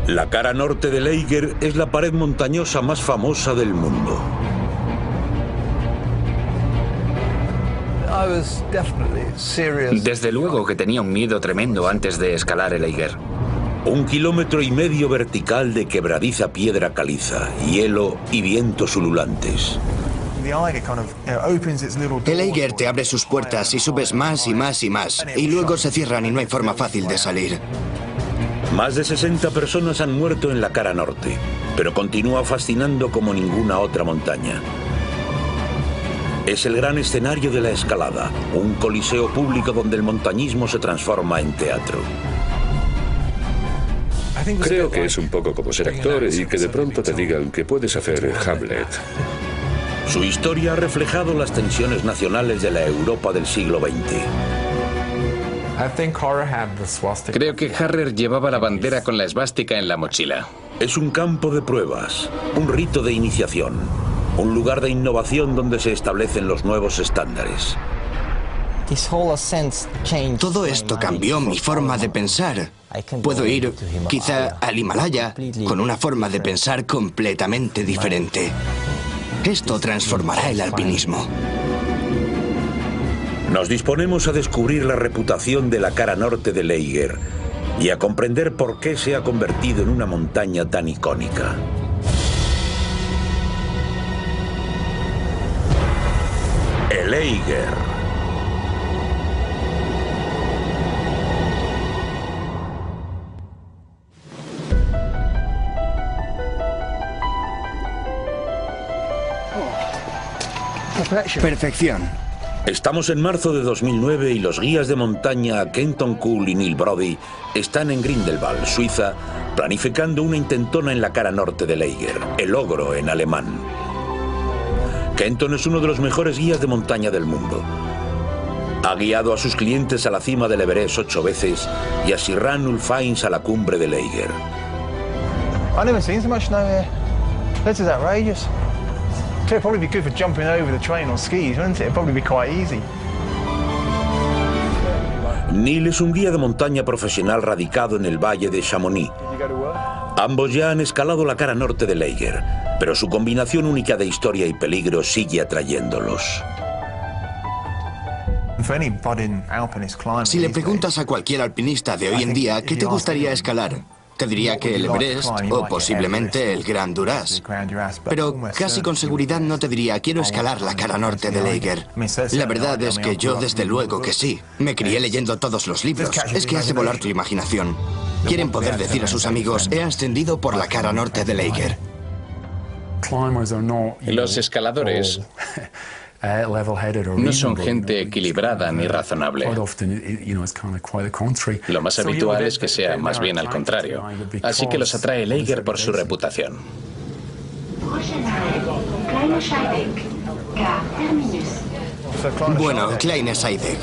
La cara norte del Eiger es la pared montañosa más famosa del mundo. Desde luego que tenía un miedo tremendo antes de escalar el Eiger. 1,5 kilómetros vertical de quebradiza piedra caliza, hielo y vientos ululantes. El Eiger te abre sus puertas y subes más y más y más, y luego se cierran y no hay forma fácil de salir. Más de 60 personas han muerto en la cara norte, pero continúa fascinando como ninguna otra montaña. Es el gran escenario de la escalada, un coliseo público donde el montañismo se transforma en teatro. Creo que es un poco como ser actor y que de pronto te digan que puedes hacer Hamlet. Su historia ha reflejado las tensiones nacionales de la Europa del siglo XX. Creo que Harrer llevaba la bandera con la esvástica en la mochila. Es un campo de pruebas, un rito de iniciación, un lugar de innovación donde se establecen los nuevos estándares. Todo esto cambió mi forma de pensar. Puedo ir, quizá, al Himalaya con una forma de pensar completamente diferente. Esto transformará el alpinismo. Nos disponemos a descubrir la reputación de la cara norte del Eiger y a comprender por qué se ha convertido en una montaña tan icónica. El Eiger. Perfección. Estamos en marzo de 2009 y los guías de montaña Kenton Kuhl y Neil Brody están en Grindelwald, Suiza, planificando una intentona en la cara norte del Eiger, el Ogro en alemán. Kenton es uno de los mejores guías de montaña del mundo. Ha guiado a sus clientes a la cima del Everest 8 veces y a Sirran Ulfains a la cumbre del Eiger. I've never seen so much snow here. This is outrageous. It'd probably be good for jumping over the train on skis, wouldn't it? It'd probably be quite easy. Neil es un guía de montaña profesional radicado en el valle de Chamonix. Ambos ya han escalado la cara norte del Eiger, pero su combinación única de historia y peligro sigue atrayéndolos. Si le preguntas a cualquier alpinista de hoy en día qué te gustaría escalar, te diría que el Everest o posiblemente el Gran Duras. Pero casi con seguridad no te diría quiero escalar la cara norte del Eiger. La verdad es que yo desde luego que sí. Me crié leyendo todos los libros. Es que hace volar tu imaginación. Quieren poder decir a sus amigos he ascendido por la cara norte del Eiger. Los escaladores no son gente equilibrada ni razonable. Lo más habitual es que sea más bien al contrario. Así que los atrae el Eiger por su reputación. Bueno, Kleine Scheidegg,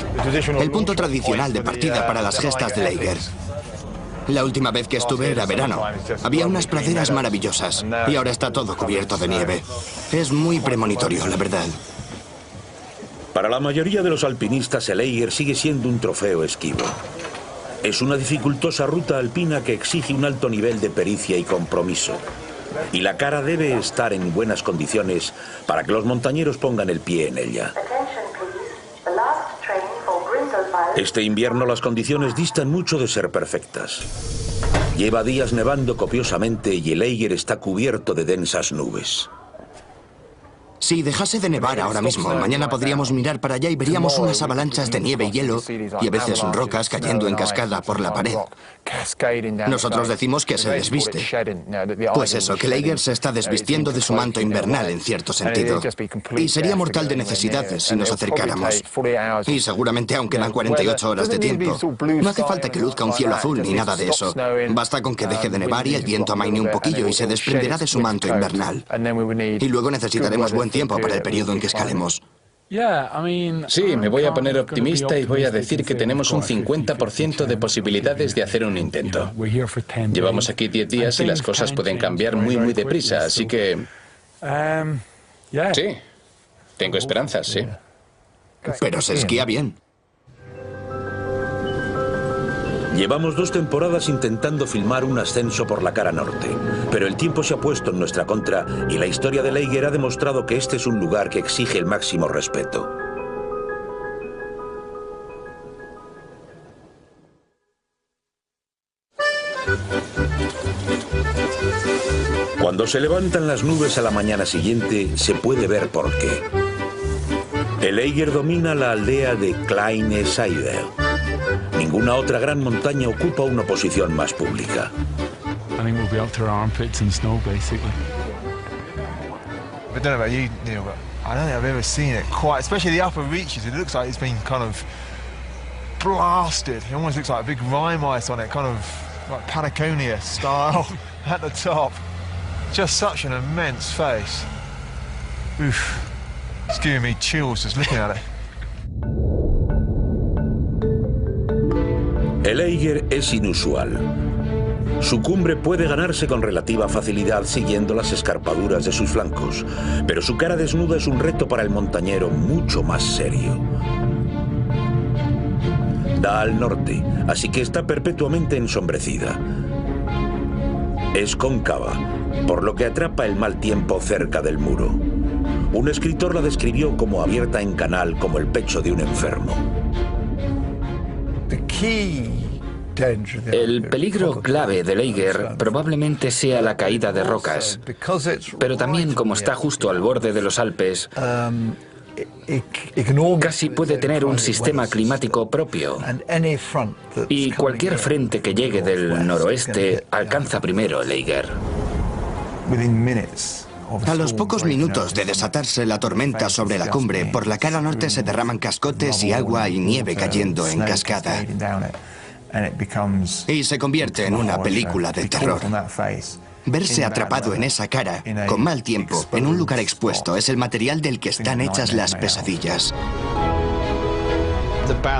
el punto tradicional de partida para las gestas del Eiger. La última vez que estuve era verano. Había unas praderas maravillosas y ahora está todo cubierto de nieve. Es muy premonitorio, la verdad. Para la mayoría de los alpinistas, el Eiger sigue siendo un trofeo esquivo. Es una dificultosa ruta alpina que exige un alto nivel de pericia y compromiso. Y la cara debe estar en buenas condiciones para que los montañeros pongan el pie en ella. Este invierno las condiciones distan mucho de ser perfectas. Lleva días nevando copiosamente y el Eiger está cubierto de densas nubes. Si dejase de nevar ahora mismo, mañana podríamos mirar para allá y veríamos unas avalanchas de nieve y hielo y a veces rocas cayendo en cascada por la pared. Nosotros decimos que se desviste. Pues eso, que el Eiger se está desvistiendo de su manto invernal en cierto sentido. Y sería mortal de necesidades si nos acercáramos. Y seguramente aún quedan 48 horas de tiempo. No hace falta que luzca un cielo azul ni nada de eso. Basta con que deje de nevar y el viento amaine un poquillo y se desprenderá de su manto invernal. Y luego necesitaremos buen tiempo para el periodo en que escalemos. Sí, me voy a poner optimista y voy a decir que tenemos un 50% de posibilidades de hacer un intento. Llevamos aquí 10 días y las cosas pueden cambiar muy deprisa, así que... Sí, tengo esperanzas, sí. Pero se esquía bien. Llevamos 2 temporadas intentando filmar un ascenso por la cara norte, pero el tiempo se ha puesto en nuestra contra y la historia de Laeger ha demostrado que este es un lugar que exige el máximo respeto. Cuando se levantan las nubes a la mañana siguiente, se puede ver por qué. El Laeger domina la aldea de Kleine Seidel. Ninguna otra gran montaña ocupa una posición más pública. I think we'll be up to our armpits in snow, basically. I don't know about you, Neil, but I don't think I've ever seen it quite, especially the upper reaches. It looks like it's been kind of blasted. It almost looks like a big rime ice on it, kind of like Patagonia style at the top. Just such an immense face. Oof. It's giving me chills just looking at it. El Laeger es inusual. Su cumbre puede ganarse con relativa facilidad siguiendo las escarpaduras de sus flancos, pero su cara desnuda es un reto para el montañero mucho más serio. Da al norte, así que está perpetuamente ensombrecida. Es cóncava, por lo que atrapa el mal tiempo cerca del muro. Un escritor la describió como abierta en canal como el pecho de un enfermo. El peligro clave de Laeger probablemente sea la caída de rocas, pero también como está justo al borde de los Alpes, casi puede tener un sistema climático propio y cualquier frente que llegue del noroeste alcanza primero el Laeger. A los pocos minutos de desatarse la tormenta sobre la cumbre, por la cara norte se derraman cascotes y agua y nieve cayendo en cascada. Y se convierte en una película de terror. Verse atrapado en esa cara, con mal tiempo, en un lugar expuesto, es el material del que están hechas las pesadillas.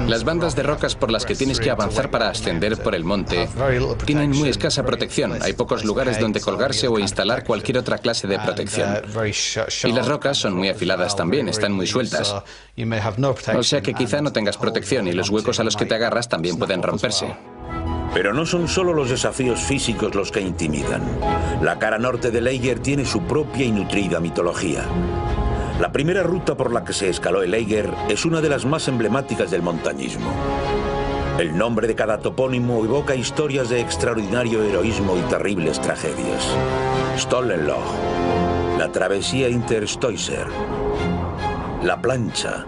Las bandas de rocas por las que tienes que avanzar para ascender por el monte tienen muy escasa protección. Hay pocos lugares donde colgarse o instalar cualquier otra clase de protección. Y las rocas son muy afiladas también, están muy sueltas. O sea que quizá no tengas protección y los huecos a los que te agarras también pueden romperse. Pero no son solo los desafíos físicos los que intimidan. La cara norte de Laeger tiene su propia y nutrida mitología. La primera ruta por la que se escaló el Laeger es una de las más emblemáticas del montañismo. El nombre de cada topónimo evoca historias de extraordinario heroísmo y terribles tragedias. Stollenloch, la travesía Interstoiser, la plancha,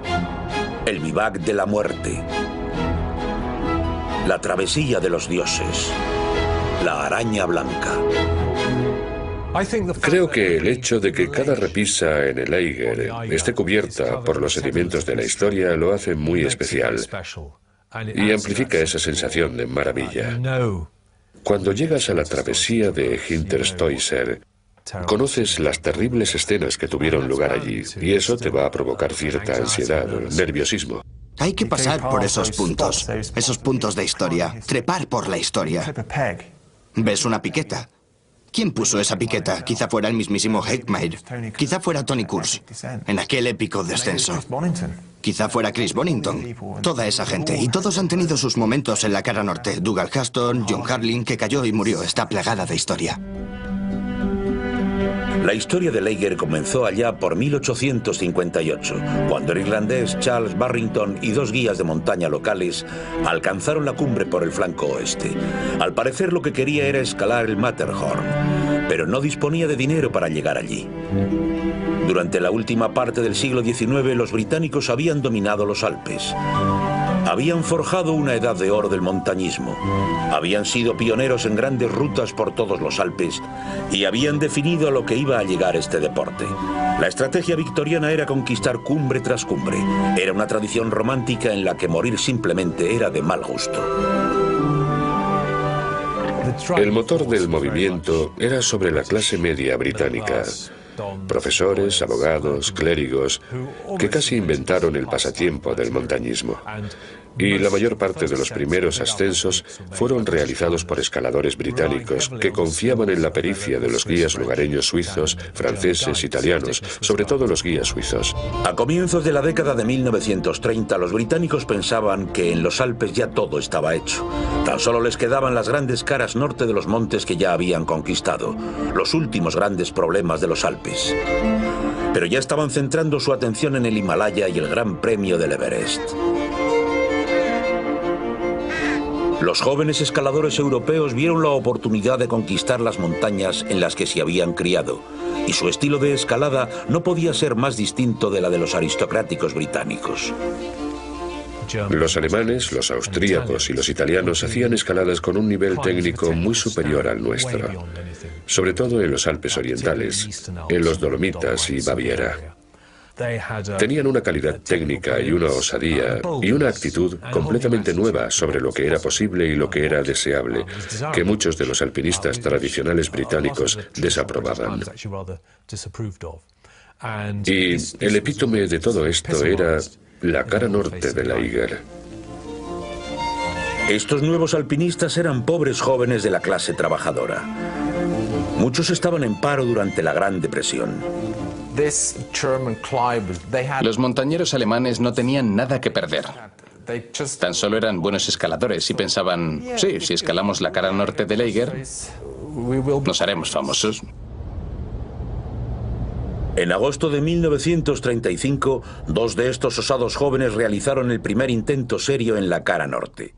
el vivac de la muerte, la travesía de los dioses, la araña blanca. Creo que el hecho de que cada repisa en el Laeger esté cubierta por los sedimentos de la historia lo hace muy especial y amplifica esa sensación de maravilla. Cuando llegas a la travesía de Hinterstoiser, conoces las terribles escenas que tuvieron lugar allí y eso te va a provocar cierta ansiedad, nerviosismo. Hay que pasar por esos puntos de historia, trepar por la historia. ¿Ves una piqueta? ¿Quién puso esa piqueta? Quizá fuera el mismísimo Heckmeyer. Quizá fuera Tony Kurz, en aquel épico descenso. Quizá fuera Chris Bonington. Toda esa gente. Y todos han tenido sus momentos en la cara norte. Dougal Haston, John Harling, que cayó y murió. Está plagada de historia. La historia de Laeger comenzó allá por 1858, cuando el irlandés Charles Barrington y 2 guías de montaña locales alcanzaron la cumbre por el flanco oeste. Al parecer lo que quería era escalar el Matterhorn, pero no disponía de dinero para llegar allí. Durante la última parte del siglo XIX, los británicos habían dominado los Alpes. Habían forjado una edad de oro del montañismo. Habían sido pioneros en grandes rutas por todos los Alpes y habían definido a lo que iba a llegar este deporte. La estrategia victoriana era conquistar cumbre tras cumbre. Era una tradición romántica en la que morir simplemente era de mal gusto. El motor del movimiento era sobre la clase media británica. Profesores, abogados, clérigos, que casi inventaron el pasatiempo del montañismo. Y la mayor parte de los primeros ascensos fueron realizados por escaladores británicos que confiaban en la pericia de los guías lugareños suizos, franceses, italianos, sobre todo los guías suizos. A comienzos de la década de 1930, los británicos pensaban que en los Alpes ya todo estaba hecho. Tan solo les quedaban las grandes caras norte de los montes que ya habían conquistado, los últimos grandes problemas de los Alpes. Pero ya estaban centrando su atención en el Himalaya y el Gran Premio del Everest. Los jóvenes escaladores europeos vieron la oportunidad de conquistar las montañas en las que se habían criado, y su estilo de escalada no podía ser más distinto de la de los aristocráticos británicos. Los alemanes, los austríacos y los italianos hacían escaladas con un nivel técnico muy superior al nuestro, sobre todo en los Alpes orientales, en los Dolomitas y Baviera. Tenían una calidad técnica y una osadía y una actitud completamente nueva sobre lo que era posible y lo que era deseable, que muchos de los alpinistas tradicionales británicos desaprobaban. Y el epítome de todo esto era la cara norte de Eiger. Estos nuevos alpinistas eran pobres jóvenes de la clase trabajadora. Muchos estaban en paro durante la Gran Depresión. Los montañeros alemanes no tenían nada que perder. Tan solo eran buenos escaladores y pensaban, sí, si escalamos la cara norte del Eiger, nos haremos famosos. En agosto de 1935, dos de estos osados jóvenes realizaron el primer intento serio en la cara norte.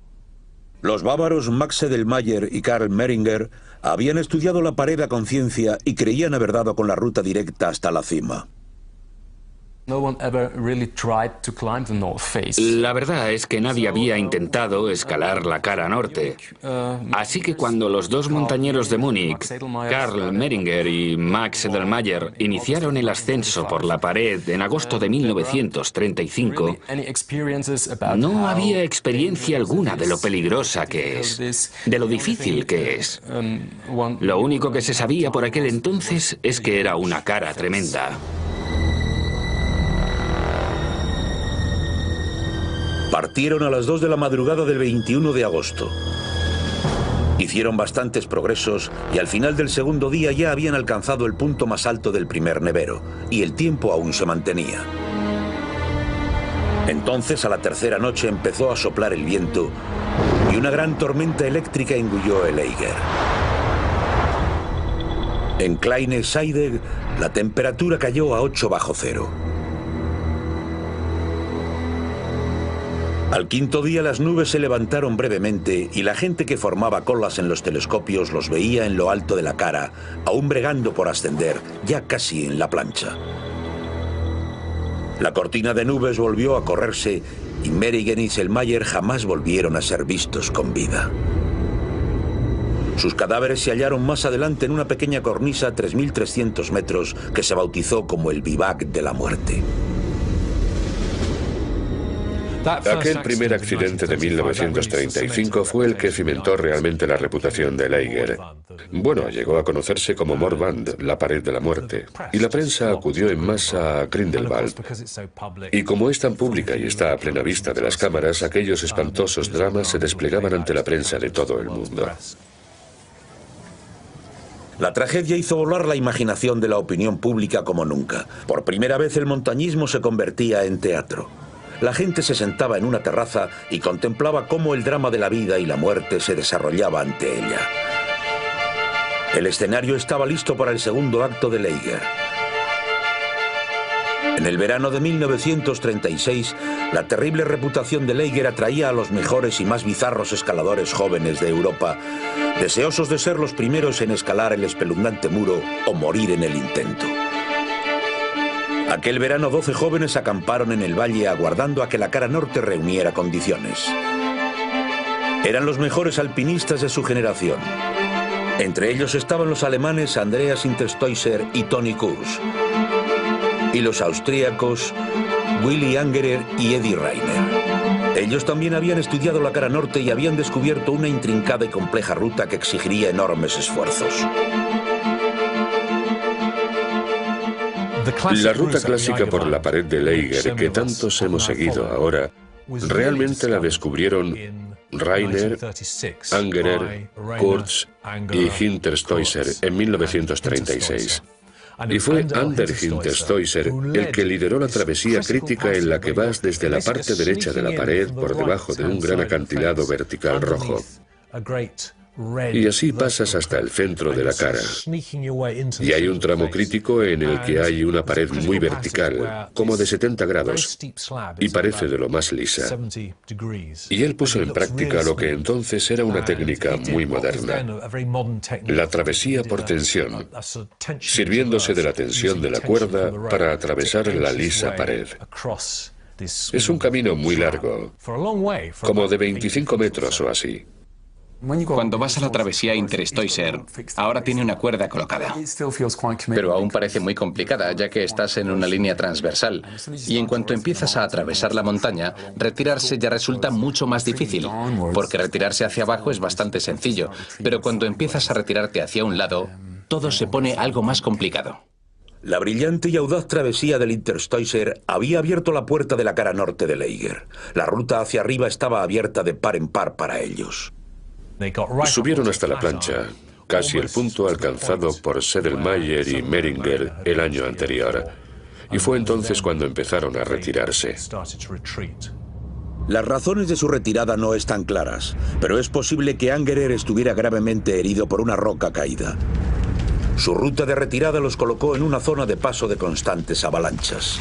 Los bávaros Max Edelmayer y Karl Meringer habían estudiado la pared a conciencia y creían haber dado con la ruta directa hasta la cima. La verdad es que nadie había intentado escalar la cara norte. Así que cuando los dos montañeros de Múnich, Karl Meringer y Max Edelmayer, iniciaron el ascenso por la pared en agosto de 1935, no había experiencia alguna de lo peligrosa que es, de lo difícil que es. Lo único que se sabía por aquel entonces es que era una cara tremenda. Partieron a las 2 de la madrugada del 21 de agosto. Hicieron bastantes progresos y al final del segundo día ya habían alcanzado el punto más alto del primer nevero, y el tiempo aún se mantenía. Entonces, a la tercera noche empezó a soplar el viento y una gran tormenta eléctrica engulló el Eiger. En Kleine Scheidegg, la temperatura cayó a 8 bajo cero. Al quinto día las nubes se levantaron brevemente y la gente que formaba colas en los telescopios los veía en lo alto de la cara, aún bregando por ascender, ya casi en la plancha. La cortina de nubes volvió a correrse y Meringer y Selmayer jamás volvieron a ser vistos con vida. Sus cadáveres se hallaron más adelante en una pequeña cornisa a 3.300 metros que se bautizó como el Vivac de la Muerte. Aquel primer accidente de 1935 fue el que cimentó realmente la reputación de Eiger. Bueno, llegó a conocerse como Morband, la pared de la muerte, y la prensa acudió en masa a Grindelwald. Y como es tan pública y está a plena vista de las cámaras, aquellos espantosos dramas se desplegaban ante la prensa de todo el mundo. La tragedia hizo volar la imaginación de la opinión pública como nunca. Por primera vez el montañismo se convertía en teatro. La gente se sentaba en una terraza y contemplaba cómo el drama de la vida y la muerte se desarrollaba ante ella. El escenario estaba listo para el segundo acto de Eiger. En el verano de 1936, la terrible reputación de Eiger atraía a los mejores y más bizarros escaladores jóvenes de Europa, deseosos de ser los primeros en escalar el espeluznante muro o morir en el intento. Aquel verano 12 jóvenes acamparon en el valle aguardando a que la cara norte reuniera condiciones. Eran los mejores alpinistas de su generación. Entre ellos estaban los alemanes Andreas Hinterstoiser y Toni Kurz, y los austríacos Willy Angerer y Eddie Rainer. Ellos también habían estudiado la cara norte y habían descubierto una intrincada y compleja ruta que exigiría enormes esfuerzos. La ruta clásica por la pared de Eiger, que tantos hemos seguido ahora, Realmente la descubrieron Rainer, Angerer, Kurz y Hinterstoiser en 1936. Y fue Ander Hinterstoiser el que lideró la travesía crítica en la que vas desde la parte derecha de la pared por debajo de un gran acantilado vertical rojo. Y así pasas hasta el centro de la cara. Y hay un tramo crítico en el que hay una pared muy vertical, como de 70 grados, y parece de lo más lisa. Y él puso en práctica lo que entonces era una técnica muy moderna, la travesía por tensión, sirviéndose de la tensión de la cuerda para atravesar la lisa pared. Es un camino muy largo, como de 25 metros o así. Cuando vas a la travesía Interstoiser, ahora tiene una cuerda colocada. Pero aún parece muy complicada, ya que estás en una línea transversal. Y en cuanto empiezas a atravesar la montaña, retirarse ya resulta mucho más difícil, porque retirarse hacia abajo es bastante sencillo. Pero cuando empiezas a retirarte hacia un lado, todo se pone algo más complicado. La brillante y audaz travesía del Interstoiser había abierto la puerta de la cara norte de Eiger. La ruta hacia arriba estaba abierta de par en par para ellos. Subieron hasta la plancha, casi el punto alcanzado por Sedlmayr y Meringer el año anterior, y fue entonces cuando empezaron a retirarse. Las razones de su retirada no están claras, pero es posible que Angerer estuviera gravemente herido por una roca caída. Su ruta de retirada los colocó en una zona de paso de constantes avalanchas.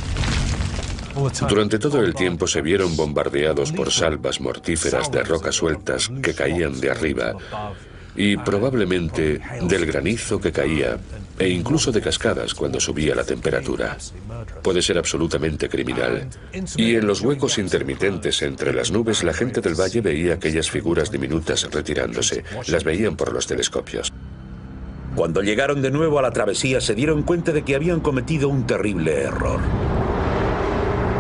Durante todo el tiempo se vieron bombardeados por salvas mortíferas de rocas sueltas que caían de arriba y probablemente del granizo que caía e incluso de cascadas cuando subía la temperatura. Puede ser absolutamente criminal. Y en los huecos intermitentes entre las nubes la gente del valle veía aquellas figuras diminutas retirándose. Las veían por los telescopios. Cuando llegaron de nuevo a la travesía se dieron cuenta de que habían cometido un terrible error.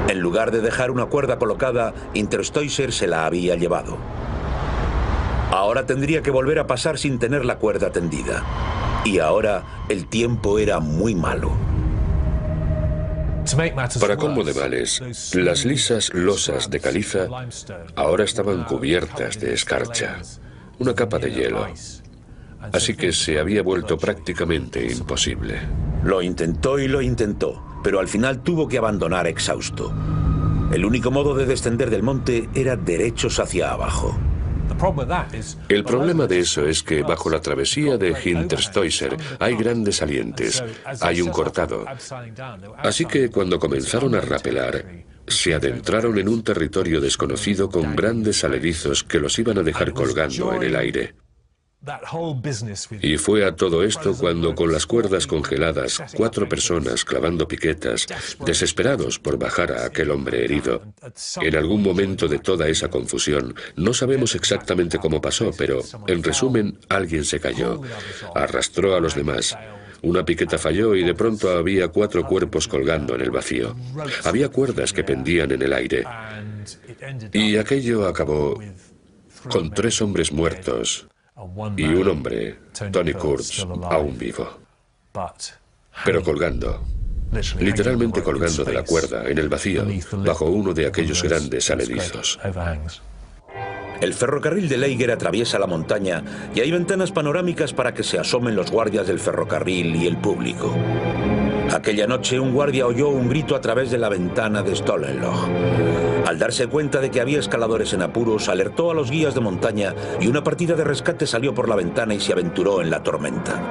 En lugar de dejar una cuerda colocada, Interstoiser se la había llevado. Ahora tendría que volver a pasar sin tener la cuerda tendida. Y ahora el tiempo era muy malo. Para colmo de males, las lisas losas de caliza ahora estaban cubiertas de escarcha, una capa de hielo. Así que se había vuelto prácticamente imposible. Lo intentó y lo intentó, pero al final tuvo que abandonar exhausto. El único modo de descender del monte era derechos hacia abajo. El problema de eso es que bajo la travesía de Hinterstoiser hay grandes salientes, hay un cortado. Así que cuando comenzaron a rapelar, se adentraron en un territorio desconocido con grandes aledizos que los iban a dejar colgando en el aire. Y fue a todo esto cuando, con las cuerdas congeladas, 4 personas clavando piquetas, desesperados por bajar a aquel hombre herido, en algún momento de toda esa confusión, no sabemos exactamente cómo pasó, pero, en resumen, alguien se cayó, arrastró a los demás. Una piqueta falló y de pronto había 4 cuerpos colgando en el vacío. Había cuerdas que pendían en el aire. Y aquello acabó con 3 hombres muertos y un hombre, Tony Kurz, aún vivo. Pero colgando, literalmente colgando de la cuerda, en el vacío, bajo uno de aquellos grandes aledizos. El ferrocarril de Eiger atraviesa la montaña y hay ventanas panorámicas para que se asomen los guardias del ferrocarril y el público. Aquella noche un guardia oyó un grito a través de la ventana de Stollenloch. Al darse cuenta de que había escaladores en apuros, alertó a los guías de montaña y una partida de rescate salió por la ventana y se aventuró en la tormenta.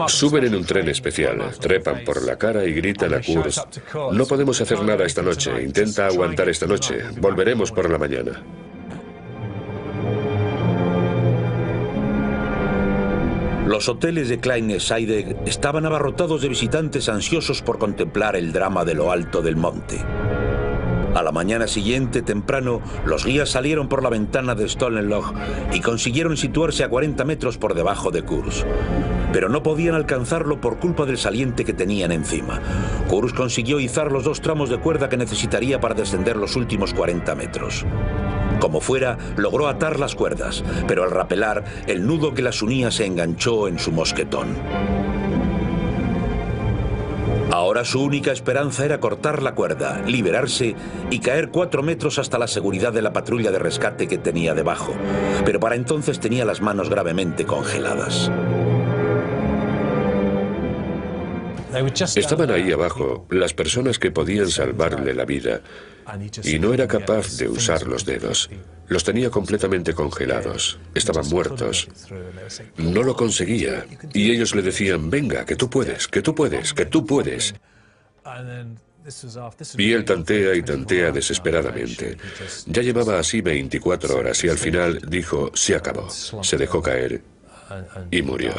Suben en un tren especial, trepan por la cara y gritan a Kurz: "No podemos hacer nada esta noche, intenta aguantar esta noche, volveremos por la mañana". Los hoteles de Kleine Scheidegg estaban abarrotados de visitantes ansiosos por contemplar el drama de lo alto del monte. A la mañana siguiente, temprano, los guías salieron por la ventana de Stollenloch y consiguieron situarse a 40 metros por debajo de Kurz. Pero no podían alcanzarlo por culpa del saliente que tenían encima. Kurz consiguió izar los 2 tramos de cuerda que necesitaría para descender los últimos 40 metros. Como fuera, logró atar las cuerdas, pero al rapelar, el nudo que las unía se enganchó en su mosquetón. Ahora su única esperanza era cortar la cuerda, liberarse y caer 4 metros hasta la seguridad de la patrulla de rescate que tenía debajo. Pero para entonces tenía las manos gravemente congeladas. Estaban ahí abajo las personas que podían salvarle la vida y no era capaz de usar los dedos. Los tenía completamente congelados. Estaban muertos. No lo conseguía. Y ellos le decían, venga, que tú puedes, que tú puedes, que tú puedes. Y él tantea y tantea desesperadamente. Ya llevaba así 24 horas y al final dijo, se acabó. Se dejó caer y murió.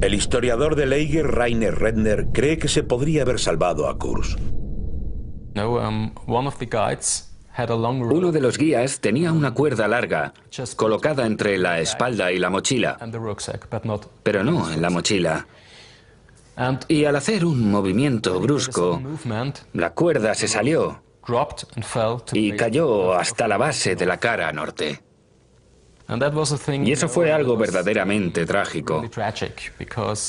El historiador de Leiger, Rainer Redner, cree que se podría haber salvado a Kurz. Uno de los guías tenía una cuerda larga, colocada entre la espalda y la mochila, pero no en la mochila. Y al hacer un movimiento brusco, la cuerda se salió y cayó hasta la base de la cara norte. Y eso fue algo verdaderamente trágico,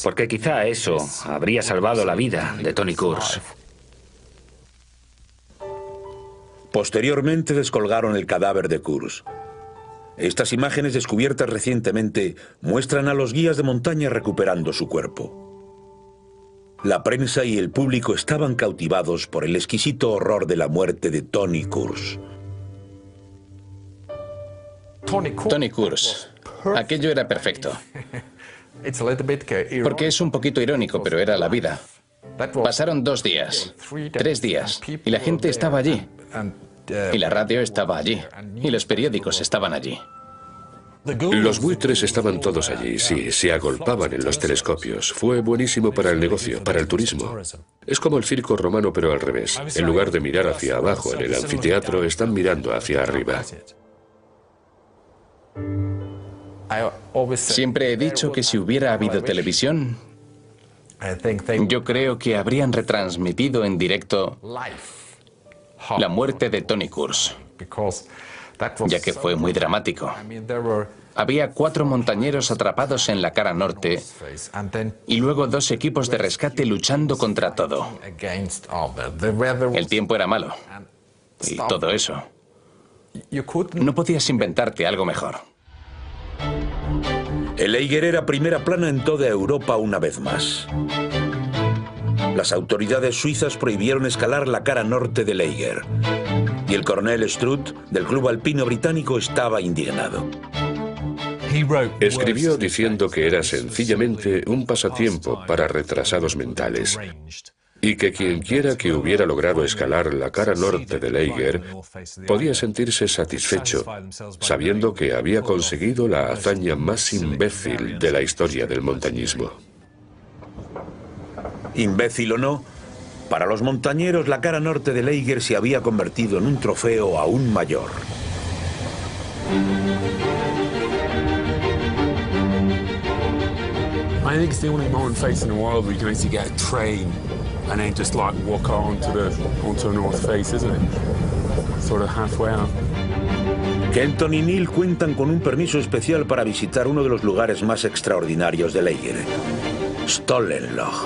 porque quizá eso habría salvado la vida de Tony Kurz. Posteriormente descolgaron el cadáver de Kurz. Estas imágenes descubiertas recientemente muestran a los guías de montaña recuperando su cuerpo. La prensa y el público estaban cautivados por el exquisito horror de la muerte de Tony Kurz. Tony Kurz. Aquello era perfecto. Porque es un poquito irónico, pero era la vida. Pasaron 2 días, 3 días, y la gente estaba allí. Y la radio estaba allí. Y los periódicos estaban allí. Los buitres estaban todos allí, sí, se agolpaban en los telescopios. Fue buenísimo para el negocio, para el turismo. Es como el circo romano, pero al revés. En lugar de mirar hacia abajo en el anfiteatro, están mirando hacia arriba. Siempre he dicho que si hubiera habido televisión, yo creo que habrían retransmitido en directo la muerte de Tony Kurz, ya que fue muy dramático. Había 4 montañeros atrapados en la cara norte y luego 2 equipos de rescate luchando contra todo. El tiempo era malo y todo eso. No podías inventarte algo mejor. El Eiger era primera plana en toda Europa una vez más. Las autoridades suizas prohibieron escalar la cara norte del Eiger. Y el coronel Strutt, del Club Alpino Británico, estaba indignado. Escribió diciendo que era sencillamente un pasatiempo para retrasados mentales y que quienquiera que hubiera logrado escalar la cara norte del Eiger podía sentirse satisfecho, sabiendo que había conseguido la hazaña más imbécil de la historia del montañismo. Imbécil o no, para los montañeros la cara norte del Eiger se había convertido en un trofeo aún mayor. I think it's the only mountain face in the world where you can actually get a train and then just like walk onto the north face, isn't it? Sort of halfway out. Kenton y Neil cuentan con un permiso especial para visitar uno de los lugares más extraordinarios del Eiger, Stollenloch.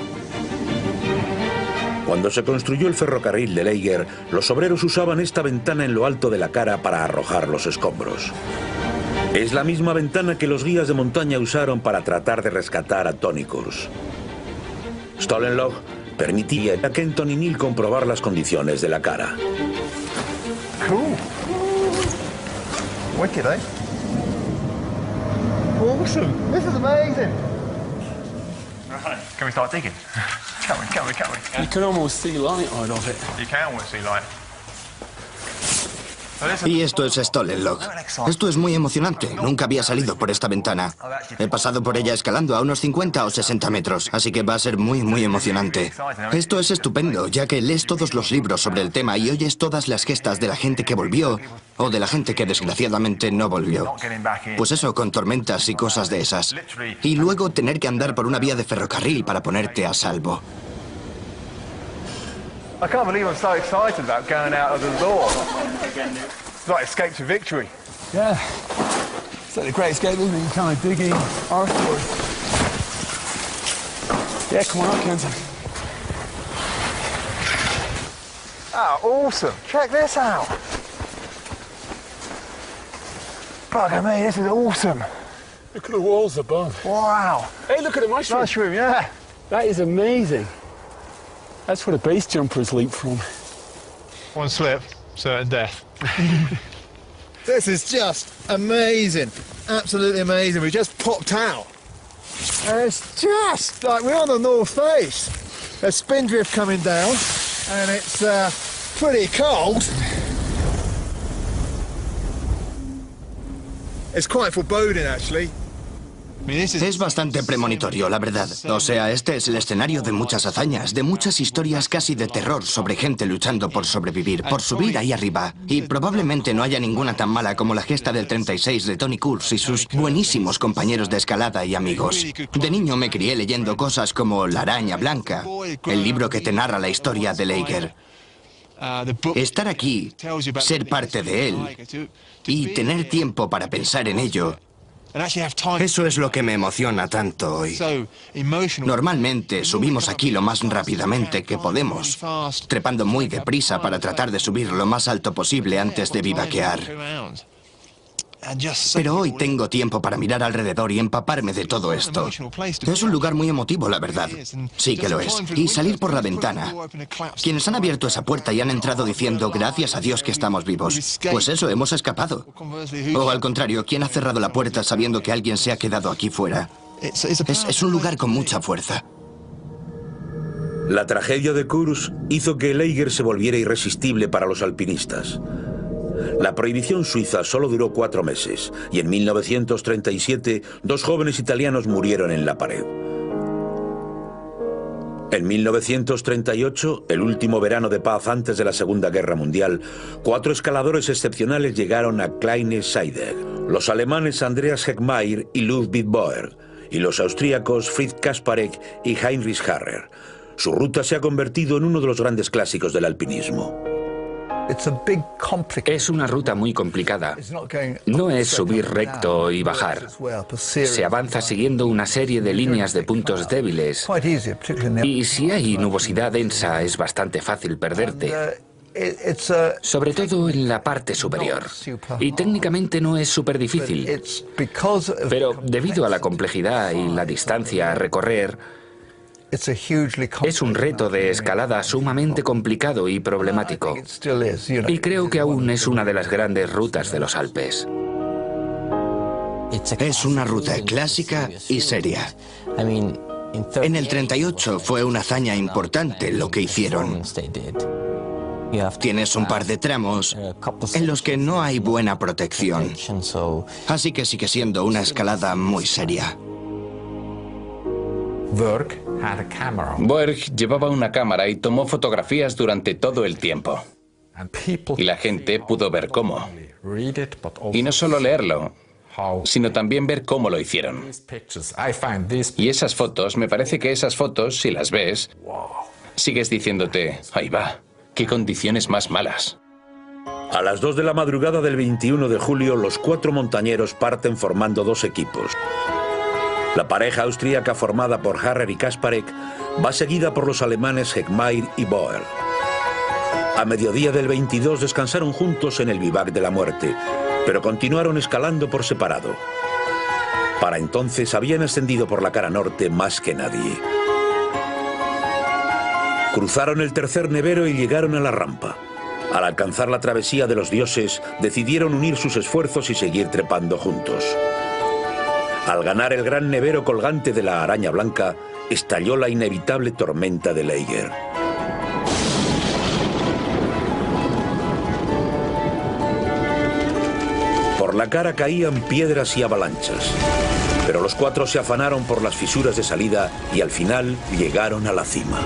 Cuando se construyó el ferrocarril del Eiger, los obreros usaban esta ventana en lo alto de la cara para arrojar los escombros. Es la misma ventana que los guías de montaña usaron para tratar de rescatar a Tony Kurz. Stollenloch permitía a Kenton y Neil comprobar las condiciones de la cara. Cool. Wicked, eh? Awesome. This is amazing. Right. Can we start digging? Can we? You can almost see light out of it. You can almost see light. Y esto es Stollenloch. Esto es muy emocionante. Nunca había salido por esta ventana. He pasado por ella escalando a unos 50 o 60 metros, así que va a ser muy, muy emocionante. Esto es estupendo, ya que lees todos los libros sobre el tema y oyes todas las gestas de la gente que volvió o de la gente que desgraciadamente no volvió. Pues eso, con tormentas y cosas de esas. Y luego tener que andar por una vía de ferrocarril para ponerte a salvo. I can't believe I'm so excited about going out of the door. It's like escape to victory. Yeah. So the Great Escape, isn't it? You kind of digging artwork. Yeah, come on up, Kenton. Oh, awesome. Check this out. Bugger me, this is awesome. Look at the walls above. Wow. Hey, look at the mushroom. Mushroom, yeah. That is amazing. That's where the base jumpers leap from. One slip, certain death. This is just amazing. Absolutely amazing. We just popped out. And it's just like we're on the north face. There's Spindrift coming down, and it's pretty cold. It's quite foreboding, actually. Es bastante premonitorio, la verdad. O sea, este es el escenario de muchas hazañas, de muchas historias casi de terror sobre gente luchando por sobrevivir, por subir ahí arriba. Y probablemente no haya ninguna tan mala como la gesta del 36 de Tony Kurz y sus buenísimos compañeros de escalada y amigos. De niño me crié leyendo cosas como La Araña Blanca, el libro que te narra la historia de Lager. Estar aquí, ser parte de él y tener tiempo para pensar en ello, eso es lo que me emociona tanto hoy. Normalmente subimos aquí lo más rápidamente que podemos, trepando muy deprisa para tratar de subir lo más alto posible antes de vivaquear. Pero hoy tengo tiempo para mirar alrededor y empaparme de todo esto. Es un lugar muy emotivo, la verdad. Sí que lo es. Y salir por la ventana. Quienes han abierto esa puerta y han entrado diciendo gracias a Dios que estamos vivos. Pues eso, hemos escapado. O al contrario, ¿quién ha cerrado la puerta sabiendo que alguien se ha quedado aquí fuera? Es un lugar con mucha fuerza. La tragedia de Kurz hizo que el Eiger se volviera irresistible para los alpinistas. La prohibición suiza solo duró 4 meses y en 1937 2 jóvenes italianos murieron en la pared. En 1938, el último verano de paz antes de la Segunda Guerra Mundial, 4 escaladores excepcionales llegaron a Kleine Scheidegg, los alemanes Andreas Heckmair y Ludwig Boer, y los austríacos Fritz Kasparek y Heinrich Harrer. Su ruta se ha convertido en uno de los grandes clásicos del alpinismo. Es una ruta muy complicada. No es subir recto y bajar. Se avanza siguiendo una serie de líneas de puntos débiles. Y si hay nubosidad densa, es bastante fácil perderte. Sobre todo en la parte superior. Y técnicamente no es súper difícil. Pero debido a la complejidad y la distancia a recorrer, es un reto de escalada sumamente complicado y problemático. Y creo que aún es una de las grandes rutas de los Alpes. Es una ruta clásica y seria. En el 38 fue una hazaña importante lo que hicieron. Tienes un par de tramos en los que no hay buena protección. Así que sigue siendo una escalada muy seria. Borg llevaba una cámara y tomó fotografías durante todo el tiempo. Y la gente pudo ver cómo. Y no solo leerlo, sino también ver cómo lo hicieron. Y esas fotos, me parece que esas fotos, si las ves, sigues diciéndote, ahí va, qué condiciones más malas. A las 2 de la madrugada del 21 de julio, los 4 montañeros parten formando 2 equipos. La pareja austríaca formada por Harrer y Kasparek va seguida por los alemanes Heckmair y Boer. A mediodía del 22 descansaron juntos en el Bivac de la Muerte, pero continuaron escalando por separado. Para entonces habían ascendido por la cara norte más que nadie. Cruzaron el tercer nevero y llegaron a la rampa. Al alcanzar la travesía de los dioses, decidieron unir sus esfuerzos y seguir trepando juntos. Al ganar el gran nevero colgante de la Araña Blanca, estalló la inevitable tormenta de Lager. Por la cara caían piedras y avalanchas, pero los 4 se afanaron por las fisuras de salida y al final llegaron a la cima.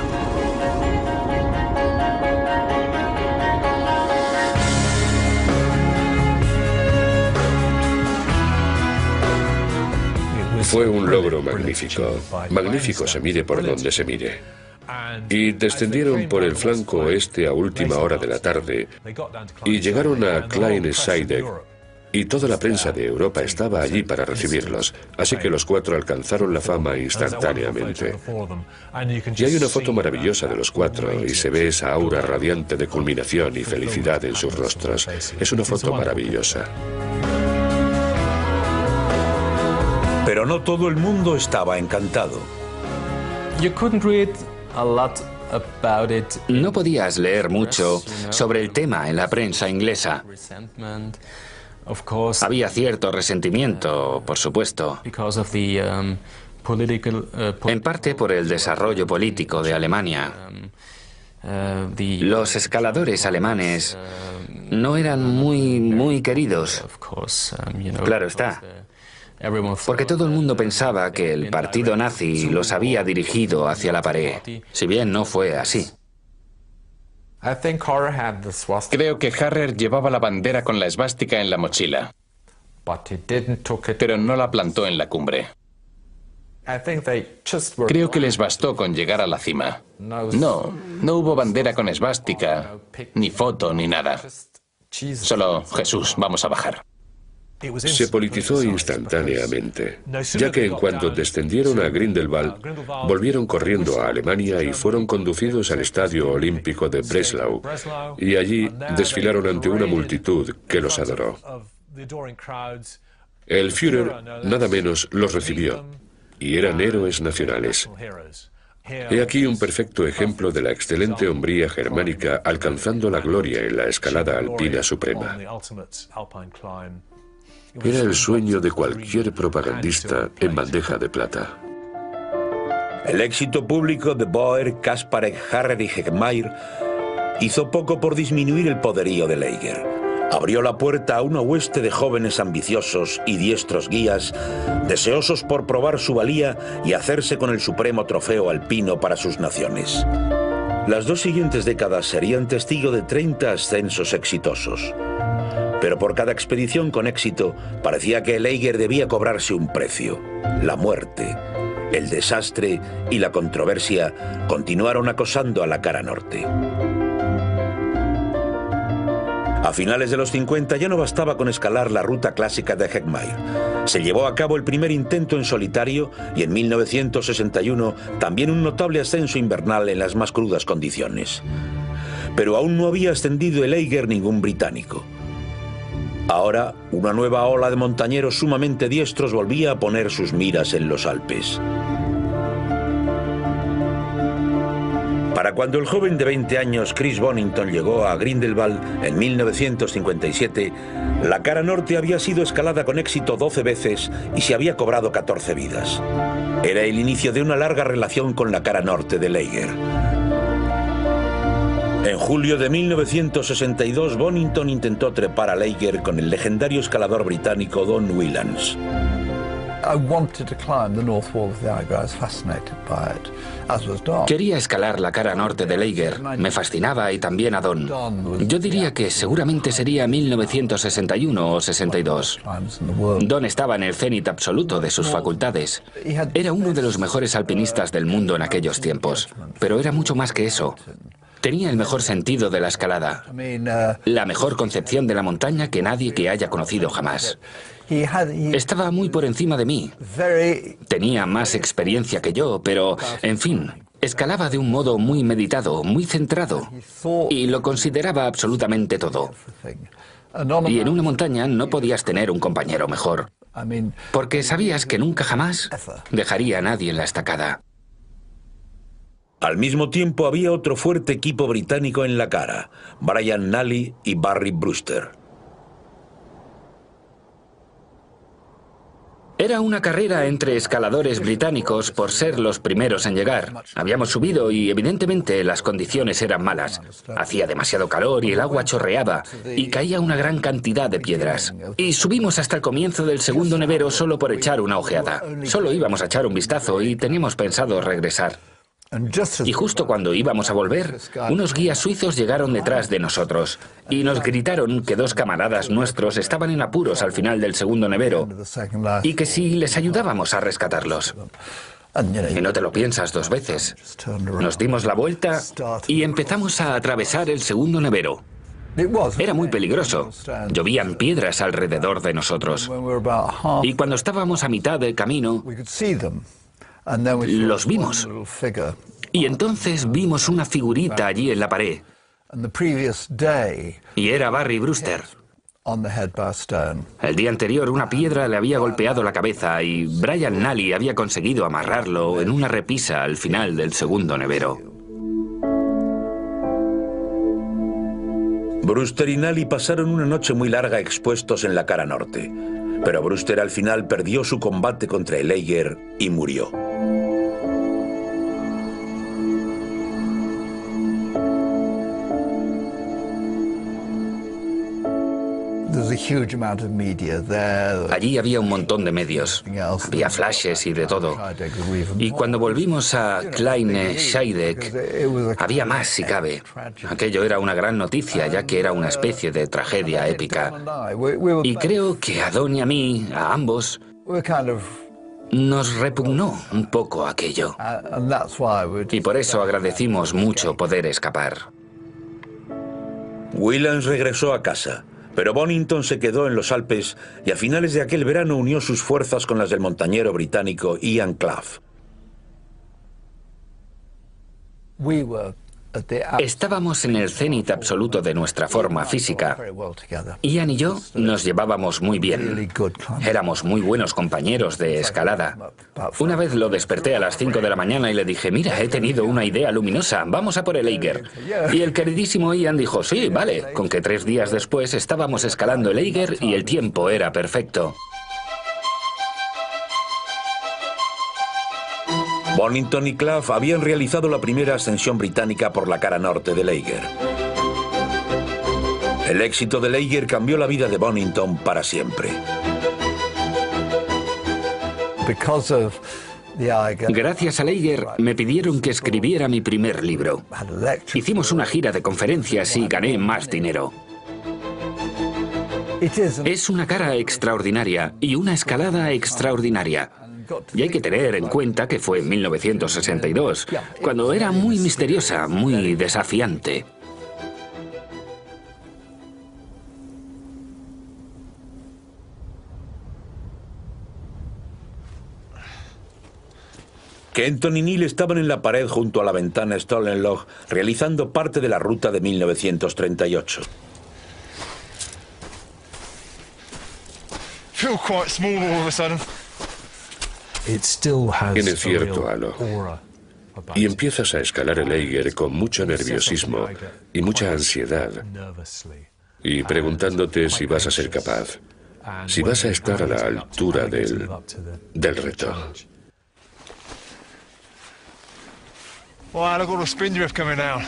Fue un logro magnífico. Magnífico se mire por donde se mire. Y descendieron por el flanco oeste a última hora de la tarde y llegaron a Kleine Scheidegg, Y toda la prensa de Europa estaba allí para recibirlos, así que los cuatro alcanzaron la fama instantáneamente. Y hay una foto maravillosa de los cuatro y se ve esa aura radiante de culminación y felicidad en sus rostros. Es una foto maravillosa. Pero no todo el mundo estaba encantado. No podías leer mucho sobre el tema en la prensa inglesa. Había cierto resentimiento, por supuesto, en parte por el desarrollo político de Alemania. Los escaladores alemanes no eran muy queridos, claro está, porque todo el mundo pensaba que el partido nazi los había dirigido hacia la pared, si bien no fue así. Creo que Harrer llevaba la bandera con la esvástica en la mochila, pero no la plantó en la cumbre. Creo que les bastó con llegar a la cima. No hubo bandera con esvástica, ni foto, ni nada. Solo, Jesús, vamos a bajar. Se politizó instantáneamente, ya que en cuanto descendieron a Grindelwald, volvieron corriendo a Alemania y fueron conducidos al Estadio Olímpico de Breslau, y allí desfilaron ante una multitud que los adoró. El Führer, nada menos, los recibió, y eran héroes nacionales. He aquí un perfecto ejemplo de la excelente hombría germánica alcanzando la gloria en la escalada alpina suprema. Era el sueño de cualquier propagandista en bandeja de plata. El éxito público de Boer, Kasparek, Harrer y Heckmair hizo poco por disminuir el poderío de Leiger. Abrió la puerta a una hueste de jóvenes ambiciosos y diestros guías, deseosos por probar su valía y hacerse con el supremo trofeo alpino para sus naciones. Las dos siguientes décadas serían testigo de 30 ascensos exitosos. Pero por cada expedición con éxito, parecía que Leiger debía cobrarse un precio. La muerte, el desastre y la controversia continuaron acosando a la cara norte. A finales de los 50 ya no bastaba con escalar la ruta clásica de Heckmair. Se llevó a cabo el primer intento en solitario y en 1961 también un notable ascenso invernal en las más crudas condiciones. Pero aún no había ascendido el Eiger ningún británico. Ahora, una nueva ola de montañeros sumamente diestros volvía a poner sus miras en los Alpes. Para cuando el joven de 20 años Chris Bonington llegó a Grindelwald en 1957, la cara norte había sido escalada con éxito 12 veces y se había cobrado 14 vidas. Era el inicio de una larga relación con la cara norte de Leiger. En julio de 1962, Bonington intentó trepar a Leiger con el legendario escalador británico Don Whelans. Quería escalar la cara norte de Leiger, me fascinaba y también a Don. Yo diría que seguramente sería 1961 o 62. Don estaba en el cenit absoluto de sus facultades. Era uno de los mejores alpinistas del mundo en aquellos tiempos, pero era mucho más que eso. Tenía el mejor sentido de la escalada, la mejor concepción de la montaña que nadie que haya conocido jamás. Estaba muy por encima de mí. Tenía más experiencia que yo, pero, en fin, escalaba de un modo muy meditado, muy centrado, y lo consideraba absolutamente todo. Y en una montaña no podías tener un compañero mejor, porque sabías que nunca jamás dejaría a nadie en la estacada. Al mismo tiempo había otro fuerte equipo británico en la cara, Brian Nally y Barry Brewster. Era una carrera entre escaladores británicos por ser los primeros en llegar. Habíamos subido y evidentemente las condiciones eran malas. Hacía demasiado calor y el agua chorreaba y caía una gran cantidad de piedras. Y subimos hasta el comienzo del segundo nevero solo por echar una ojeada. Solo íbamos a echar un vistazo y teníamos pensado regresar. Y justo cuando íbamos a volver, unos guías suizos llegaron detrás de nosotros y nos gritaron que dos camaradas nuestros estaban en apuros al final del segundo nevero y que si les ayudábamos a rescatarlos. Y no te lo piensas dos veces. Nos dimos la vuelta y empezamos a atravesar el segundo nevero. Era muy peligroso. Llovían piedras alrededor de nosotros. Y cuando estábamos a mitad del camino, los vimos. Y entonces vimos una figurita allí en la pared. Y era Barry Brewster. El día anterior una piedra le había golpeado la cabeza y Brian Nally había conseguido amarrarlo en una repisa al final del segundo nevero. Brewster y Nally pasaron una noche muy larga expuestos en la cara norte, pero Brewster al final perdió su combate contra el Eiger y murió. Allí había un montón de medios, había flashes y de todo. Y cuando volvimos a Kleine Scheidegg, había más si cabe. Aquello era una gran noticia, ya que era una especie de tragedia épica. Y creo que a Don y a mí, a ambos, nos repugnó un poco aquello. Y por eso agradecimos mucho poder escapar. Wielands regresó a casa, pero Bonington se quedó en los Alpes y a finales de aquel verano unió sus fuerzas con las del montañero británico Ian Clough. Estábamos en el cenit absoluto de nuestra forma física. Ian y yo nos llevábamos muy bien. Éramos muy buenos compañeros de escalada. Una vez lo desperté a las 5 de la mañana y le dije, mira, he tenido una idea luminosa, vamos a por el Eiger. Y el queridísimo Ian dijo, sí, vale, con que 3 días después estábamos escalando el Eiger y el tiempo era perfecto. Bonington y Clough habían realizado la primera ascensión británica por la cara norte del Eiger. El éxito del Eiger cambió la vida de Bonington para siempre. Gracias al Eiger me pidieron que escribiera mi primer libro. Hicimos una gira de conferencias y gané más dinero. Es una cara extraordinaria y una escalada extraordinaria. Y hay que tener en cuenta que fue en 1962, cuando era muy misteriosa, muy desafiante. Kenton y Neil estaban en la pared junto a la ventana Stolen Log, realizando parte de la ruta de 1938. Feel quite small all of a sudden. Tiene cierto halo. Y empiezas a escalar el Eiger con mucho nerviosismo y mucha ansiedad. Y preguntándote si vas a ser capaz, si vas a estar a la altura del reto. Wow, look at all the spindrift coming down.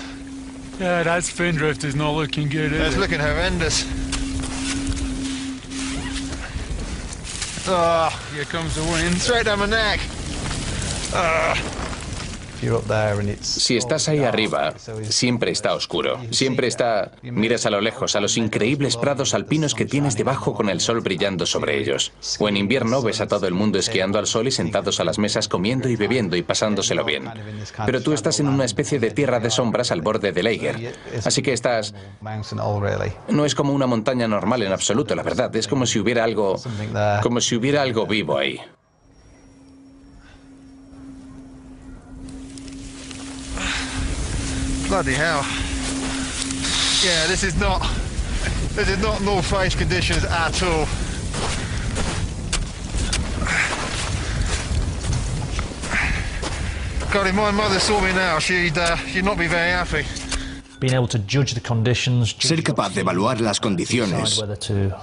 Yeah, that spindrift is not looking good, is It's it? looking horrendous. Ah, Here comes the wind. straight down my neck. Ah. Si estás ahí arriba, siempre está oscuro. Siempre está... Miras a lo lejos, a los increíbles prados alpinos que tienes debajo con el sol brillando sobre ellos. O en invierno ves a todo el mundo esquiando al sol y sentados a las mesas comiendo y bebiendo y pasándoselo bien. Pero tú estás en una especie de tierra de sombras al borde del Eiger. Así que estás... No es como una montaña normal en absoluto, la verdad. Es como si hubiera algo... Como si hubiera algo vivo ahí. Bloody hell. Yeah, this is not North Face conditions at all. God, if my mother saw me now, she'd not be very happy. Ser capaz de evaluar las condiciones,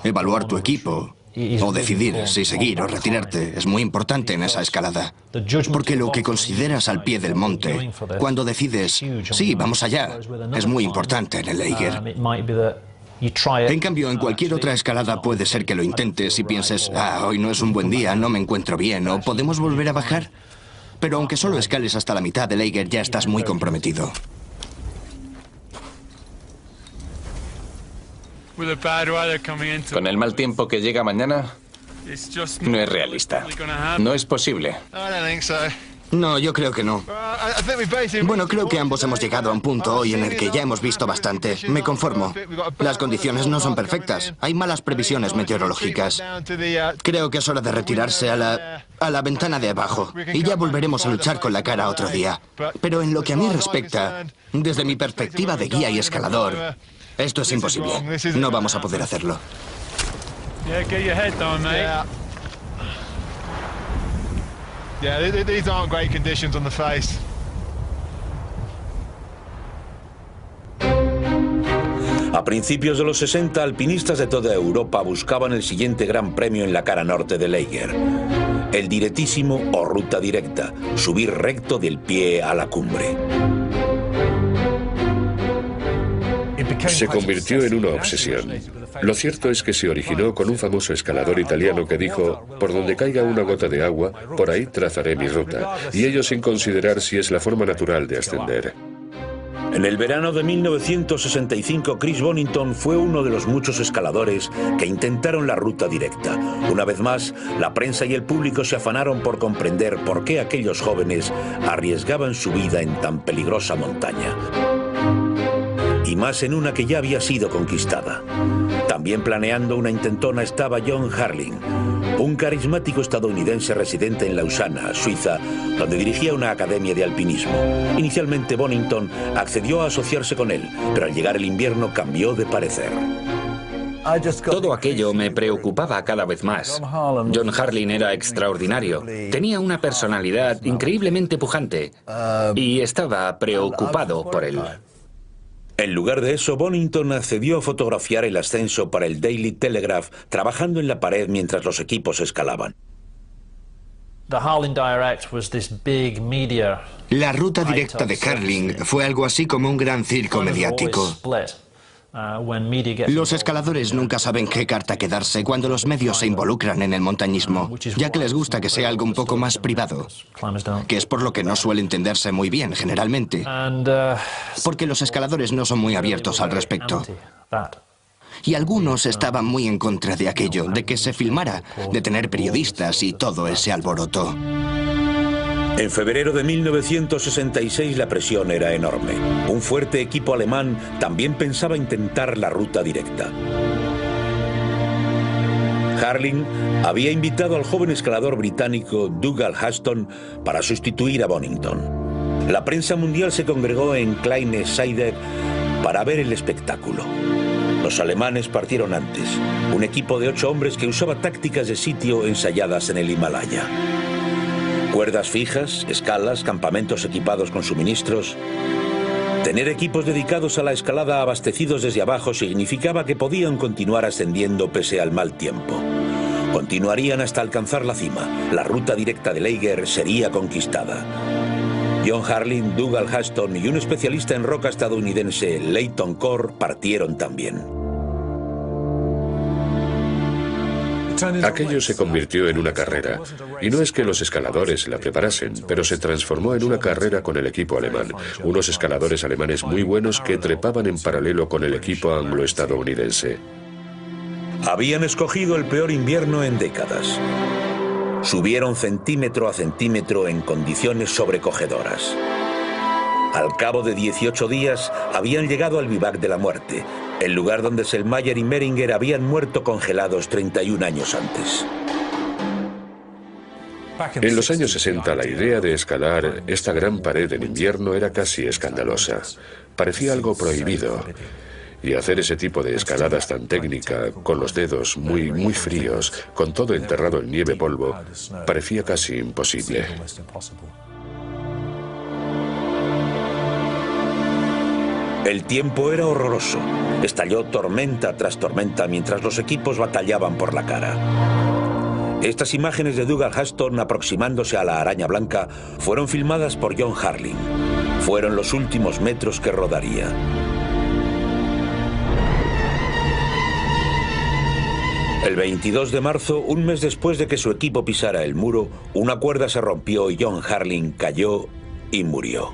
evaluar tu equipo, o decidir si seguir o retirarte es muy importante en esa escalada. Porque lo que consideras al pie del monte, cuando decides, sí, vamos allá, es muy importante en el Eiger. En cambio, en cualquier otra escalada puede ser que lo intentes y pienses, hoy no es un buen día, no me encuentro bien, o podemos volver a bajar. Pero aunque solo escales hasta la mitad del Eiger, ya estás muy comprometido. Con el mal tiempo que llega mañana, no es realista. No es posible. I don't think so. No, yo creo que no. Bueno, creo que ambos hemos llegado a un punto hoy en el que ya hemos visto bastante. Me conformo. Las condiciones no son perfectas. Hay malas previsiones meteorológicas. Creo que es hora de retirarse a la ventana de abajo. Y ya volveremos a luchar con la cara otro día. Pero en lo que a mí respecta, desde mi perspectiva de guía y escalador, esto es imposible. No vamos a poder hacerlo. Yeah, these aren't great conditions on the face. A principios de los 60, alpinistas de toda Europa buscaban el siguiente gran premio en la cara norte de Eiger. El directísimo o ruta directa, subir recto del pie a la cumbre. Se convirtió en una obsesión. Lo cierto es que se originó con un famoso escalador italiano que dijo: por donde caiga una gota de agua, por ahí trazaré mi ruta, y ello sin considerar si es la forma natural de ascender. En el verano de 1965, Chris Bonington fue uno de los muchos escaladores que intentaron la ruta directa. Una vez más, la prensa y el público se afanaron por comprender por qué aquellos jóvenes arriesgaban su vida en tan peligrosa montaña. Y más en una que ya había sido conquistada. También planeando una intentona estaba John Harling, un carismático estadounidense residente en Lausana, Suiza, donde dirigía una academia de alpinismo. Inicialmente Bonington accedió a asociarse con él, pero al llegar el invierno cambió de parecer. Todo aquello me preocupaba cada vez más. John Harling era extraordinario. Tenía una personalidad increíblemente pujante y estaba preocupado por él. En lugar de eso, Bonington accedió a fotografiar el ascenso para el Daily Telegraph, trabajando en la pared mientras los equipos escalaban. La ruta directa de Harling fue algo así como un gran circo mediático. Los escaladores nunca saben qué carta quedarse cuando los medios se involucran en el montañismo, ya que les gusta que sea algo un poco más privado, que es por lo que no suele entenderse muy bien generalmente, porque los escaladores no son muy abiertos al respecto. Y algunos estaban muy en contra de aquello, de que se filmara, de tener periodistas y todo ese alboroto. En febrero de 1966 la presión era enorme. Un fuerte equipo alemán también pensaba intentar la ruta directa. Harling había invitado al joven escalador británico Dougal Haston para sustituir a Bonington. La prensa mundial se congregó en Kleine Scheidegg para ver el espectáculo. Los alemanes partieron antes, un equipo de 8 hombres que usaba tácticas de sitio ensayadas en el Himalaya. Cuerdas fijas, escalas, campamentos equipados con suministros. Tener equipos dedicados a la escalada abastecidos desde abajo significaba que podían continuar ascendiendo pese al mal tiempo. Continuarían hasta alcanzar la cima. La ruta directa de Eiger sería conquistada. John Harling, Dougal Haston y un especialista en roca estadounidense, Leighton Core, partieron también. Aquello se convirtió en una carrera, y no es que los escaladores la preparasen, pero se transformó en una carrera con el equipo alemán, unos escaladores alemanes muy buenos que trepaban en paralelo con el equipo anglo-estadounidense. Habían escogido el peor invierno en décadas. Subieron centímetro a centímetro en condiciones sobrecogedoras. Al cabo de 18 días habían llegado al Bivac de la Muerte, el lugar donde Selmayr y Meringer habían muerto congelados 31 años antes. En los años 60 la idea de escalar esta gran pared en invierno era casi escandalosa. Parecía algo prohibido. Y hacer ese tipo de escaladas tan técnica, con los dedos muy fríos, con todo enterrado en nieve polvo, parecía casi imposible. El tiempo era horroroso. Estalló tormenta tras tormenta mientras los equipos batallaban por la cara. Estas imágenes de Dougal Haston aproximándose a la araña blanca fueron filmadas por John Harling. Fueron los últimos metros que rodaría. El 22 de marzo, un mes después de que su equipo pisara el muro, una cuerda se rompió y John Harling cayó y murió.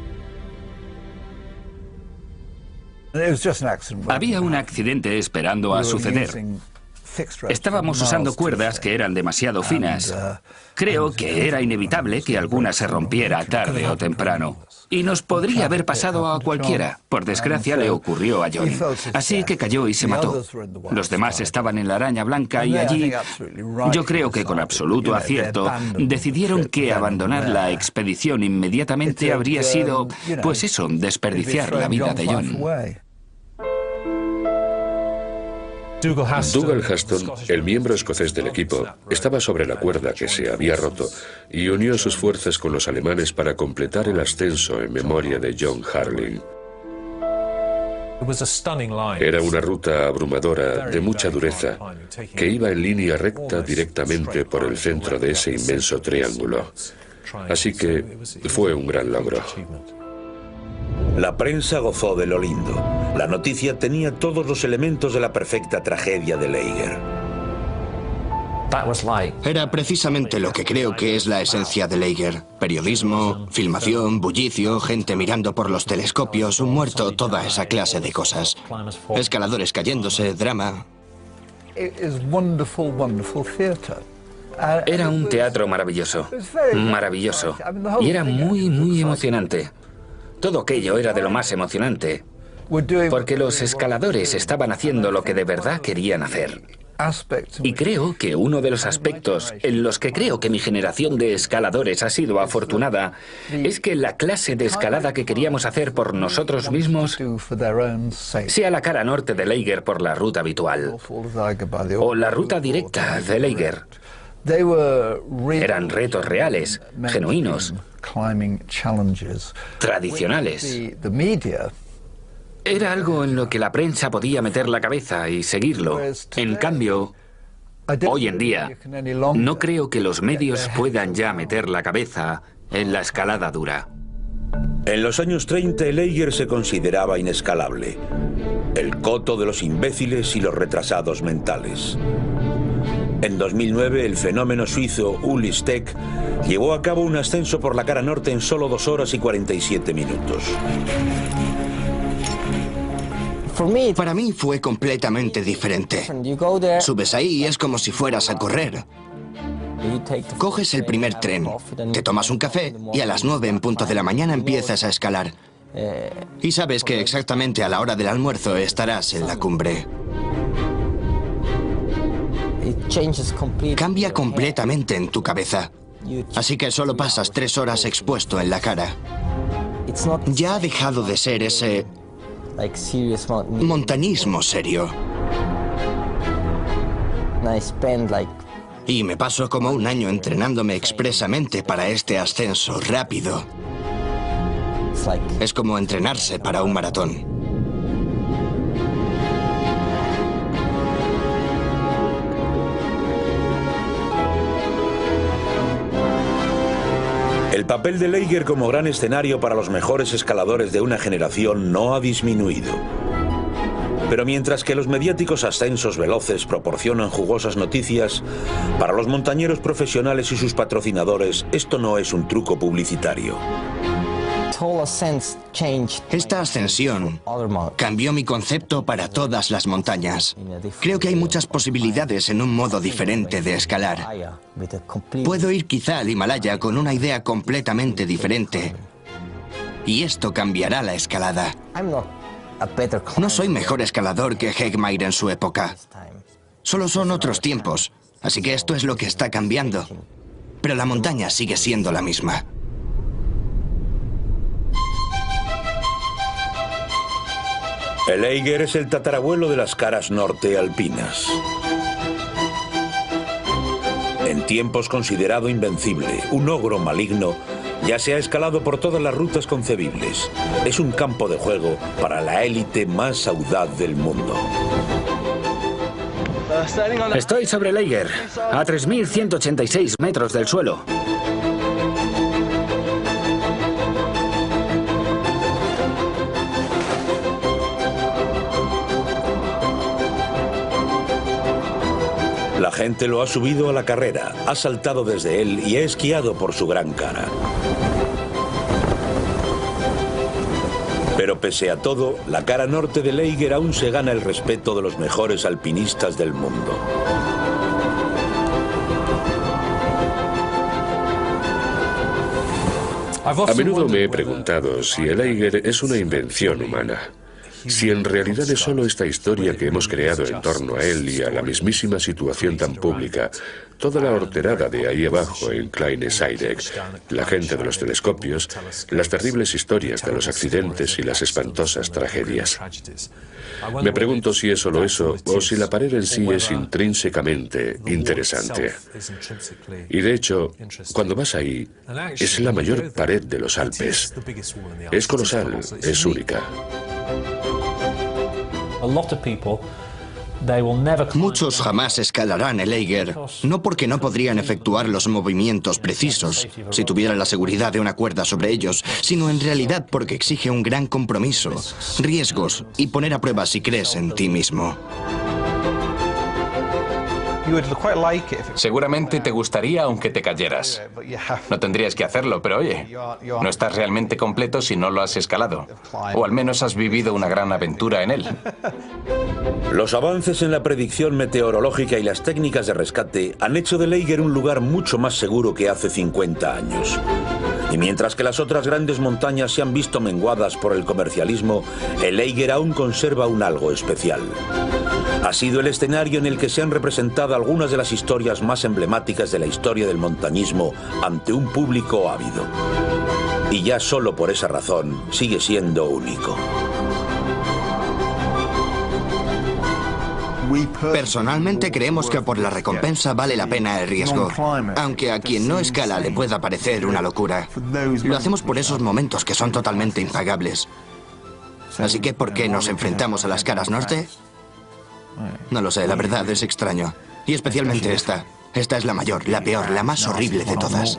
Había un accidente esperando a suceder. Estábamos usando cuerdas que eran demasiado finas. Creo que era inevitable que alguna se rompiera tarde o temprano. Y nos podría haber pasado a cualquiera. Por desgracia le ocurrió a John. Así que cayó y se mató. Los demás estaban en la araña blanca y allí, yo creo que con absoluto acierto, decidieron que abandonar la expedición inmediatamente habría sido, pues eso, desperdiciar la vida de John. Dougal Haston, el miembro escocés del equipo, estaba sobre la cuerda que se había roto y unió sus fuerzas con los alemanes para completar el ascenso en memoria de John Harling. Era una ruta abrumadora de mucha dureza que iba en línea recta directamente por el centro de ese inmenso triángulo. Así que fue un gran logro. La prensa gozó de lo lindo. La noticia tenía todos los elementos de la perfecta tragedia de Laeger. Era precisamente lo que creo que es la esencia de Laeger. Periodismo, filmación, bullicio, gente mirando por los telescopios, un muerto, toda esa clase de cosas. Escaladores cayéndose, drama. Era un teatro maravilloso, maravilloso. Y era muy, muy emocionante. Todo aquello era de lo más emocionante, porque los escaladores estaban haciendo lo que de verdad querían hacer. Y creo que uno de los aspectos en los que creo que mi generación de escaladores ha sido afortunada es que la clase de escalada que queríamos hacer por nosotros mismos sea la cara norte de Laeger por la ruta habitual, o la ruta directa de Laeger. Eran retos reales, genuinos, tradicionales. Era algo en lo que la prensa podía meter la cabeza y seguirlo. En cambio, hoy en día, no creo que los medios puedan ya meter la cabeza en la escalada dura. En los años 30, el Laeger se consideraba inescalable. El coto de los imbéciles y los retrasados mentales. En 2009, el fenómeno suizo Uli Steck llevó a cabo un ascenso por la cara norte en solo 2 horas y 47 minutos. Para mí fue completamente diferente. Subes ahí y es como si fueras a correr. Coges el primer tren, te tomas un café y a las 9 en punto de la mañana empiezas a escalar. Y sabes que exactamente a la hora del almuerzo estarás en la cumbre. Cambia completamente en tu cabeza. Así que solo pasas 3 horas expuesto en la cara. Ya ha dejado de ser ese montañismo serio. Y me paso como un año entrenándome expresamente para este ascenso rápido. Es como entrenarse para un maratón. El papel de Laeger como gran escenario para los mejores escaladores de una generación no ha disminuido. Pero mientras que los mediáticos ascensos veloces proporcionan jugosas noticias, para los montañeros profesionales y sus patrocinadores esto no es un truco publicitario. Esta ascensión cambió mi concepto para todas las montañas. Creo que hay muchas posibilidades en un modo diferente de escalar. Puedo ir quizá al Himalaya con una idea completamente diferente. Y esto cambiará la escalada. No soy mejor escalador que Hegmaier en su época. Solo son otros tiempos. Así que esto es lo que está cambiando. Pero la montaña sigue siendo la misma. El Laeger es el tatarabuelo de las caras norte alpinas. En tiempos considerado invencible, un ogro maligno, ya se ha escalado por todas las rutas concebibles. Es un campo de juego para la élite más audaz del mundo. Estoy sobre Laeger, a 3.186 metros del suelo. La gente lo ha subido a la carrera, ha saltado desde él y ha esquiado por su gran cara. Pero pese a todo, la cara norte del Eiger aún se gana el respeto de los mejores alpinistas del mundo. A menudo me he preguntado si el Eiger es una invención humana. Si en realidad es solo esta historia que hemos creado en torno a él y a la mismísima situación tan pública, toda la horterada de ahí abajo en Kleine Scheidegg, la gente de los telescopios, las terribles historias de los accidentes y las espantosas tragedias. Me pregunto si es solo eso o si la pared en sí es intrínsecamente interesante. Y de hecho, cuando vas ahí, es la mayor pared de los Alpes. Es colosal, es única. Muchos jamás escalarán el Eiger, no porque no podrían efectuar los movimientos precisos si tuvieran la seguridad de una cuerda sobre ellos, sino en realidad porque exige un gran compromiso, riesgos y poner a prueba si crees en ti mismo. Seguramente te gustaría aunque te cayeras. No tendrías que hacerlo, pero oye, no estás realmente completo si no lo has escalado. O al menos has vivido una gran aventura en él. Los avances en la predicción meteorológica y las técnicas de rescate han hecho del Eiger un lugar mucho más seguro que hace 50 años. Y mientras que las otras grandes montañas se han visto menguadas por el comercialismo, el Eiger aún conserva un algo especial. Ha sido el escenario en el que se han representado algunas de las historias más emblemáticas de la historia del montañismo ante un público ávido. Y ya solo por esa razón sigue siendo único. Personalmente creemos que por la recompensa vale la pena el riesgo, aunque a quien no escala le pueda parecer una locura. Lo hacemos por esos momentos que son totalmente impagables. Así que, ¿por qué nos enfrentamos a las caras norte? No lo sé, la verdad es extraño. Y especialmente esta. Esta es la mayor, la peor, la más horrible de todas.